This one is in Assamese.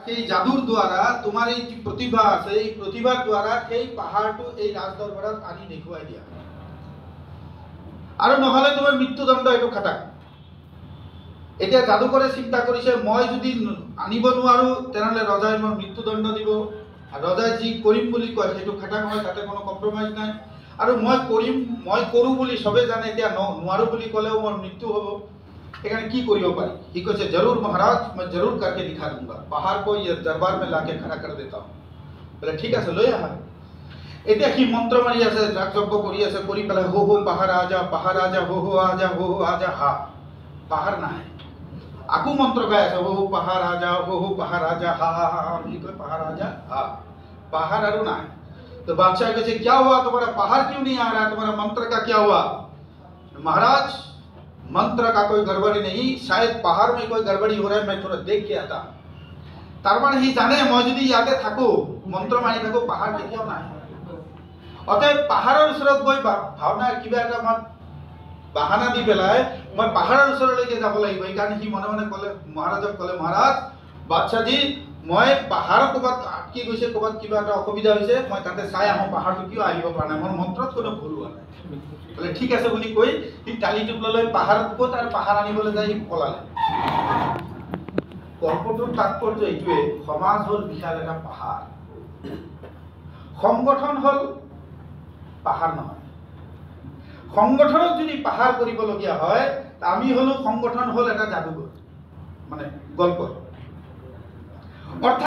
সেই জাদুৰ দ্বাৰা তোমাৰ এই প্ৰতিভা আছে, এই প্ৰতিভাৰ দ্বাৰা সেই পাহাৰটো এই ৰাজদৰবাৰত আনি দেখুৱাই দিয়া আৰু নহলে তোমাৰ মৃত্যুদণ্ড এইটো খাটাক। এতিয়া যাদুকৰে চিন্তা কৰিছে মই যদি আনিব নোৱাৰো তেনেহলে ৰজাই মোৰ মৃত্যুদণ্ড দিব। আৰু ৰজাই যি কৰিম বুলি কয় সেইটো খাটাক হয়, তাতে কোনো কম্প্ৰমাইজ নাই। আৰু মই কৰো বুলি সবে জানে, এতিয়া নোৱাৰো বুলি ক'লেও মোৰ মৃত্যু হ'ব। এখানে কি কৰিব পাৰি? সি কৈছে जरूर महाराज, मैं जरूर करके दिखा दूंगा, पहाड़ को ये दरबार में लाके खड़ा कर देता हूँ। बोले ठीक है লৈ আহা। এতিয়া সি মন্ত্ৰ মাৰি আছে, যাগযজ্ঞ কৰি আছে, কৰি পেলাই হো হো পাহাড় আজা, পাহাড় আজা, হো হো আজা, হো হো আজা, হা পাহাড় নাহে। আকো মন্ত্ৰ গাই আছে, হো হো পাহাড় আজা, হো হো পাহাড় আজা, হা হা হা বুলি কয় পাহাড় আজা, হা পাহাড় আৰু নাই। तो बादशाह कहते क्या हुआ, तुम्हारा पहाड़ क्यों नहीं आ रहा, तुम्हारा मंत्र का क्या हुआ? महाराज मंत्र का कोई गड़बड़ी नहीं, शायद पहाड़ में कोई गड़बड़ी हो रहा है, मैं थोड़ा देख के आता। तारमाने ही जाने मैं যদি ইয়াতে থাকো মন্ত্ৰ মাৰি থাকো পাহাড় কেতিয়াও নাহে। অতএব পাহাড়ৰ ওচৰত গৈ ভাৱনা কিবা এটা মই বাহানা দি পেলাই মই পাহাড়ৰ ওচৰলৈকে যাব লাগিব। এইকাৰণে সি মনে মনে ক'লে, মহাৰাজক ক'লে, মহাৰাজ বাদশাহজি মই পাহাড় ক'ৰবাত আটকি গৈছে, ক'ৰবাত কিবা এটা অসুবিধা হৈছে, মই তাতে চাই আহোঁ পাহাড়টো কিয় আহিব পৰা নাই, মোৰ মন্ত্ৰত কোনো ভুল হোৱা নাই। বলে ঠিক আছে বুলি কৈ সি টালি টোপলালৈ পাহাড়ত ক'ত আৰু পাহাড় আনিবলৈ যায় সি পলালে। গল্পটোৰ তাৎপৰ্য এইটোৱে, সমাজ হ'ল বিশাল এটা পাহাড়, সংগঠন হ'ল পাহাড় নহয়। সংগঠনক যদি পাহাড় কৰিবলগীয়া হয়, আমি হলো সংগঠন হ'ল এটা যাদুঘৰ, মানে গল্প। অৰ্থাৎ